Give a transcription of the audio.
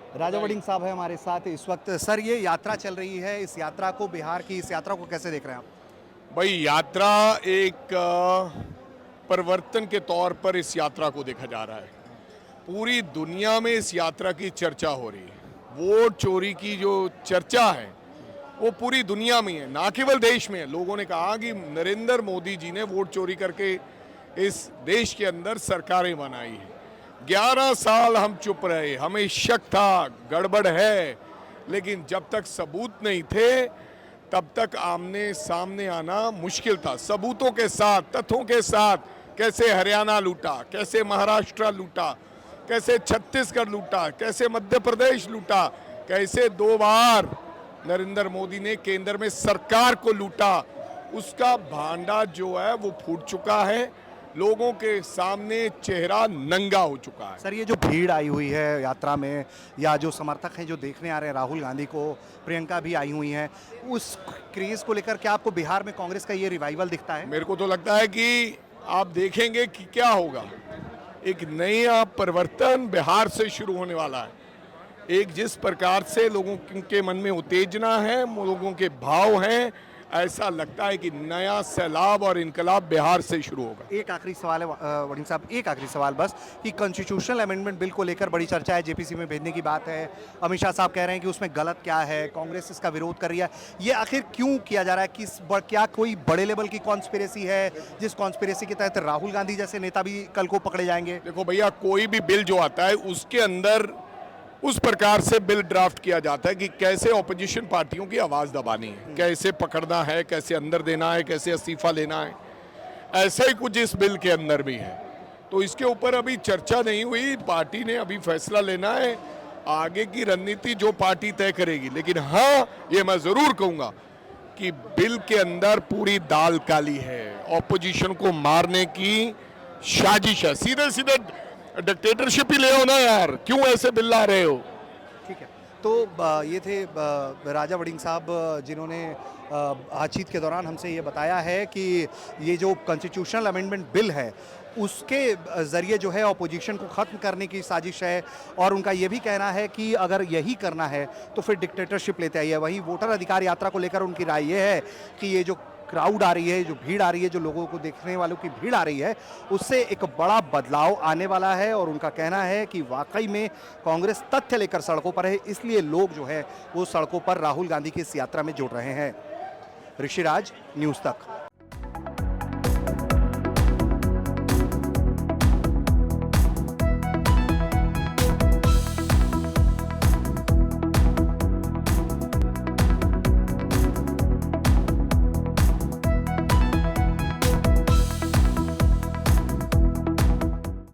राजा वड़िंग साहब है हमारे साथ इस वक्त। सर, ये यात्रा चल रही है, इस यात्रा को, बिहार की इस यात्रा को कैसे देख रहे हैं आप? भाई यात्रा एक परिवर्तन के तौर पर इस यात्रा को देखा जा रहा है। पूरी दुनिया में इस यात्रा की चर्चा हो रही है। वोट चोरी की जो चर्चा है वो पूरी दुनिया में है, ना केवल देश में है। लोगों ने कहा कि नरेंद्र मोदी जी ने वोट चोरी करके इस देश के अंदर सरकारें बनाई है। 11 साल हम चुप रहे, हमें शक था गड़बड़ है, लेकिन जब तक सबूत नहीं थे तब तक आमने सामने आना मुश्किल था। सबूतों के साथ, तथ्यों के साथ, कैसे हरियाणा लूटा, कैसे महाराष्ट्र लूटा, कैसे छत्तीसगढ़ लूटा, कैसे मध्य प्रदेश लूटा, कैसे 2 बार नरेंद्र मोदी ने केंद्र में सरकार को लूटा, उसका भांडा जो है वो फूट चुका है। लोगों के सामने चेहरा नंगा हो चुका है। सर, ये जो भीड़ आई हुई है यात्रा में, या जो समर्थक हैं जो देखने आ रहे हैं राहुल गांधी को, प्रियंका भी आई हुई हैं, उस क्रेज को लेकर क्या आपको बिहार में कांग्रेस का ये रिवाइवल दिखता है? मेरे को तो लगता है कि आप देखेंगे कि क्या होगा। एक नया परिवर्तन बिहार से शुरू होने वाला है। एक जिस प्रकार से लोगों के मन में उत्तेजना है, लोगों के भाव हैं, ऐसा लगता है कि नया सैलाब और इनकलाब बिहार से शुरू होगा। एक आखिरी सवाल है वड़िंग साहब, एक आखिरी सवाल बस, कि कॉन्स्टिट्यूशनल अमेंडमेंट बिल को लेकर बड़ी चर्चा है, जेपीसी में भेजने की बात है। अमित शाह साहब कह रहे हैं कि उसमें गलत क्या है, कांग्रेस इसका विरोध कर रही है। ये आखिर क्यों किया जा रहा है? क्या कोई बड़े लेवल की कॉन्स्पिरेसी है, जिस कॉन्स्पिरेसी के तहत राहुल गांधी जैसे नेता भी कल को पकड़े जाएंगे? देखो भैया, कोई भी बिल जो आता है उसके अंदर उस प्रकार से बिल ड्राफ्ट किया जाता है कि कैसे ऑपोजिशन पार्टियों की आवाज दबानी है, कैसे पकड़ना है, कैसे अंदर देना है, कैसे इस्तीफा लेना है। ऐसा ही कुछ इस बिल के अंदर भी है। तो इसके ऊपर अभी चर्चा नहीं हुई, पार्टी ने अभी फैसला लेना है, आगे की रणनीति जो पार्टी तय करेगी। लेकिन हाँ, ये मैं जरूर कहूंगा कि बिल के अंदर पूरी दाल काली है, ऑपोजिशन को मारने की साजिश है। सीधे सीधे डिक्टेटरशिप ही ले हो ना यार, क्यों ऐसे बिल ला रहे हो? ठीक है, तो ये थे राजा वड़िंग साहब, जिन्होंने बातचीत के दौरान हमसे ये बताया है कि ये जो कॉन्स्टिट्यूशनल अमेंडमेंट बिल है उसके ज़रिए जो है ऑपोजिशन को ख़त्म करने की साजिश है, और उनका ये भी कहना है कि अगर यही करना है तो फिर डिक्टेटरशिप लेते आइए। वहीं वोटर अधिकार यात्रा को लेकर उनकी राय ये है कि ये जो क्राउड आ रही है, जो भीड़ आ रही है, जो लोगों को देखने वालों की भीड़ आ रही है, उससे एक बड़ा बदलाव आने वाला है। और उनका कहना है कि वाकई में कांग्रेस तथ्य लेकर सड़कों पर है, इसलिए लोग जो है वो सड़कों पर राहुल गांधी की इस यात्रा में जुड़ रहे हैं। ऋषिराज, न्यूज़ तक।